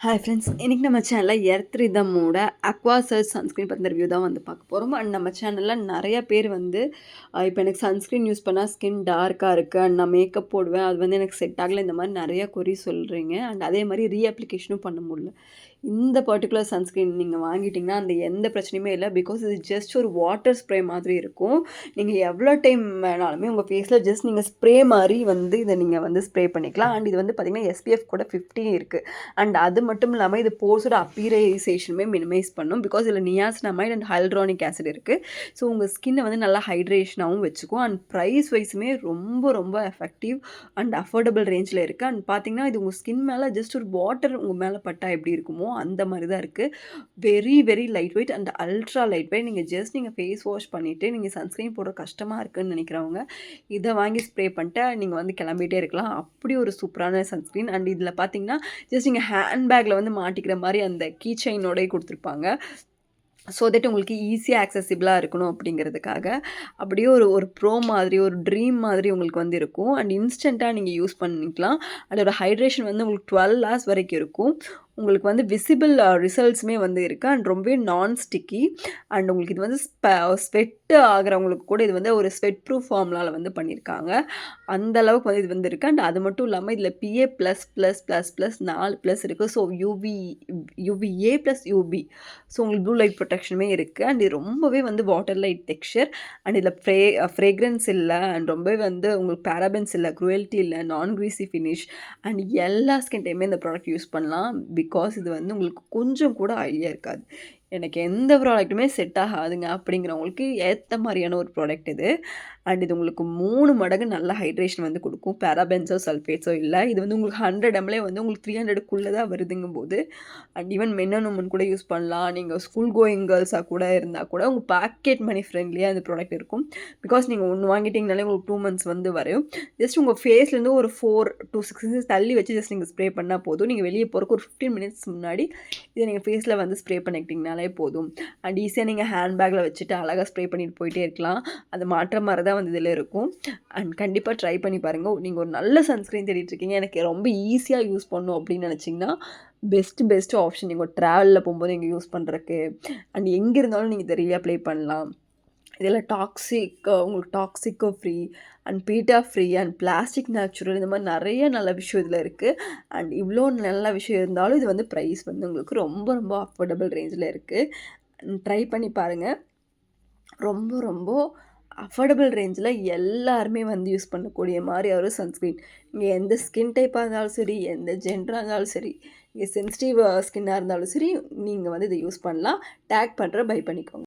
Hi friends, இன்றைக்கி நம்ம சேனலில் எர்த் ரிதமோட அக்வா சர்ச் சன்ஸ்க்ரீன் பற்றின ரிவ்யூ தான் வந்து பார்க்க போகிறோம். அண்ட் நம்ம சேனலில் நிறைய பேர் வந்து இப்போ எனக்கு சன்ஸ்க்ரீன் யூஸ் பண்ணால் ஸ்கின் டார்க்காக இருக்குது அண்ட் நான் மேக்கப் போடுவேன், அது வந்து எனக்கு செட் ஆகலை, இந்த மாதிரி நிறைய கொரி சொல்கிறீங்க. அண்ட் அதே மாதிரி ரீஅப்ளிகேஷனும் பண்ண முடியல. இந்த பர்டிகுலர் சன்ஸ்க்ரீன் நீங்கள் வாங்கிட்டிங்கன்னா அந்த எந்த பிரச்சனையுமே இல்லை. பிகாஸ் இது ஜஸ்ட் ஒரு வாட்டர் ஸ்ப்ரே மாதிரி இருக்கும். நீங்கள் எவ்வளோ டைம் வேணாலுமே உங்கள் ஃபேஸில் ஜஸ்ட் நீங்கள் ஸ்ப்ரே மாதிரி வந்து இதை நீங்கள் வந்து ஸ்ப்ரே பண்ணிக்கலாம். அண்ட் இது வந்து பார்த்திங்கன்னா எஸ்பிஎஃப் கூட 50 இருக்குது. அண்ட் அது மட்டும் இல்லாமல் இது போர்ஸோட அப்பீரைசேஷனுமே மினிமைஸ் பண்ணும். பிகாஸ் இதில் நியாசினமைட் அண்ட் ஹைல்ட்ரானிக் ஆசிட் இருக்குது. ஸோ உங்கள் ஸ்கின்னை வந்து நல்லா ஹைட்ரேஷனாகவும் வச்சுக்கும். அண்ட் ப்ரைஸ் வைஸுமே ரொம்ப ரொம்ப எஃபெக்டிவ் அண்ட் அஃபோர்டபுள் ரேஞ்சில் இருக்குது. அண்ட் பார்த்திங்கன்னா இது உங்கள் ஸ்கின் மேலே ஜஸ்ட் ஒரு வாட்டர் உங்கள் மேலே பட்டா எப்படி இருக்குமோ அந்த மாதிரி தான் இருக்குது. Very very light weight and ultra light weight. நீங்கள் ஃபேஸ் வாஷ் பண்ணிவிட்டு நீங்கள் சன்ஸ்க்ரீன் போட கஷ்டமாக இருக்குதுன்னு நினைக்கிறவங்க இதை வாங்கி ஸ்ப்ரே பண்ணிட்டு நீங்கள் வந்து கிளம்பிகிட்டே இருக்கலாம். அப்படி ஒரு சூப்பரான சன்ஸ்க்ரீன். அண்ட் இதில் பார்த்தீங்கன்னா ஜஸ்ட் நீங்கள் ஹேண்ட்பேக்கில் வந்து மாட்டிக்கிற மாதிரி அந்த கீ செயினோடய கொடுத்துருப்பாங்க. ஸோ தட் உங்களுக்கு ஈஸியாக ஆக்சசிபிளாக இருக்கணும் அப்படிங்கிறதுக்காக. அப்படியே ஒரு ஒரு ப்ரோ மாதிரி ஒரு ட்ரீம் மாதிரி உங்களுக்கு வந்து இருக்கும். அண்ட் இன்ஸ்டண்ட்டாக நீங்கள் யூஸ் பண்ணிக்கலாம். அதோட ஹைட்ரேஷன் வந்து உங்களுக்கு 12 ஹார்ஸ் வரைக்கும் இருக்கும். உங்களுக்கு வந்து விசிபிள் ரிசல்ட்ஸுமே வந்து இருக்குது. அண்ட் ரொம்பவே நான் ஸ்டிக்கி. அண்ட் உங்களுக்கு இது வந்து ஸ்வெட்டு ஆகிறவங்களுக்கு கூட இது வந்து ஒரு ஸ்வெட் ப்ரூஃப் ஃபார்ம்லால் வந்து பண்ணியிருக்காங்க. அந்த அளவுக்கு வந்து இது வந்து இருக்குது. அண்ட் அது மட்டும் இல்லாமல் இதில் PA+++++++++ 4+ இருக்குது. So UVA+UV. ஸோ உங்களுக்கு ப்ளூ லைட் ப்ரொடெக்ஷனுமே இருக்குது. அண்ட் இது ரொம்பவே வந்து வாட்டர் லைட் டெக்ஸ்சர். அண்ட் இதில் ஃப்ரேக்ரன்ஸ் இல்லை. அண்ட் ரொம்பவே வந்து உங்களுக்கு பேராபென்ஸ் இல்லை, க்ரூயல்ட்டி இல்லை, நான் க்ரீஸி ஃபினிஷ். அண்ட் எல்லா ஸ்கின் டைமே இந்த ப்ராடக்ட் யூஸ் பண்ணலாம். பிகாஸ் இது வந்து உங்களுக்கு கொஞ்சம் கூட ஐடியா இருக்காது, எனக்கு எந்த ப்ராடக்ட்டுமே செட் ஆகாதுங்க அப்படிங்கிறவங்களுக்கு ஏற்ற மாதிரியான ஒரு ப்ராடக்ட் இது. அண்ட் இது உங்களுக்கு 3 மடங்கு நல்ல ஹைட்ரேஷன் வந்து கொடுக்கும். பேராபென்ஸோ சல்ஃபேட்ஸோ இல்லை. இது வந்து உங்களுக்கு 100 ml வந்து உங்களுக்கு 300க்குள்ளே தான் வருதுங்கும் போது and even men and women கூட யூஸ் பண்ணலாம். நீங்கள் ஸ்கூல் கோயிங் கேர்ள்ஸாக கூட இருந்தால் கூட உங்கள் பாக்கெட் மணி ஃப்ரெண்ட்லியாக இந்த ப்ராடக்ட் இருக்கும். பிகாஸ் நீங்கள் ஒன்று வாங்கிட்டீங்கனாலே உங்களுக்கு 2 months வந்து வரும். ஜஸ்ட் உங்கள் ஃபேஸ்லேருந்து ஒரு 4 to 6 inches தள்ளி வச்சு ஜஸ்ட் நீங்கள் ஸ்ப்ரே பண்ணால் போதும். நீங்கள் வெளியே போகிறக்கு ஒரு 15 minutes முன்னாடி இதை நீங்கள் ஃபேஸில் வந்து ஸ்ப்ரே பண்ணிக்கிட்டிங்கனாலே போதும். அண்ட் ஈஸியாக நீங்கள் ஹேண்ட்பேக்கில் வச்சுட்டு அழகாக ஸ்ப்ரே பண்ணிட்டு போயிட்டே இருக்கலாம். அது மாற்ற மாதிரி தான் வந்து இதில் இருக்கும். அண்ட் கண்டிப்பாக ட்ரை பண்ணி பாருங்கள். நீங்கள் ஒரு நல்ல சன்ஸ்க்ரீன் தேடிட்டுருக்கீங்க, எனக்கு ரொம்ப ஈஸியாக யூஸ் பண்ணணும் அப்படின்னு நினச்சிங்கன்னா பெஸ்ட் ஆப்ஷன் நீங்கள் ட்ராவலில் போகும்போது நீங்கள் யூஸ் பண்ணுறக்கு. அண்ட் எங்கே இருந்தாலும் நீங்கள் இதை ரீஅப்ளை பண்ணலாம். இதில் உங்களுக்கு டாக்ஸிக்கோ ஃப்ரீ அண்ட் பீட்டா ஃப்ரீ அண்ட் பிளாஸ்டிக் நேச்சுரல், இந்த மாதிரி நிறைய நல்ல விஷயம் இதில் இருக்குது. அண்ட் இவ்வளோ நல்ல விஷயம் இருந்தாலும் இது வந்து ப்ரைஸ் வந்து உங்களுக்கு ரொம்ப ரொம்ப அஃபோர்டபுள் ரேஞ்சில் இருக்குது. ட்ரை பண்ணி பாருங்கள். ரொம்ப ரொம்ப அஃபோர்டபுள் ரேஞ்சில் எல்லாருமே வந்து யூஸ் பண்ணக்கூடிய மாதிரி ஒரு சன்ஸ்க்ரீன். நீங்கள் எந்த ஸ்கின் டைப்பாக இருந்தாலும் சரி, எந்த ஜென்டராக இருந்தாலும் சரி, நீங்கள் சென்சிட்டிவ் ஸ்கின்னாக இருந்தாலும் சரி, நீங்கள் வந்து இதை யூஸ் பண்ணலாம். டேக் பண்ணுற பை பண்ணிக்கோங்க.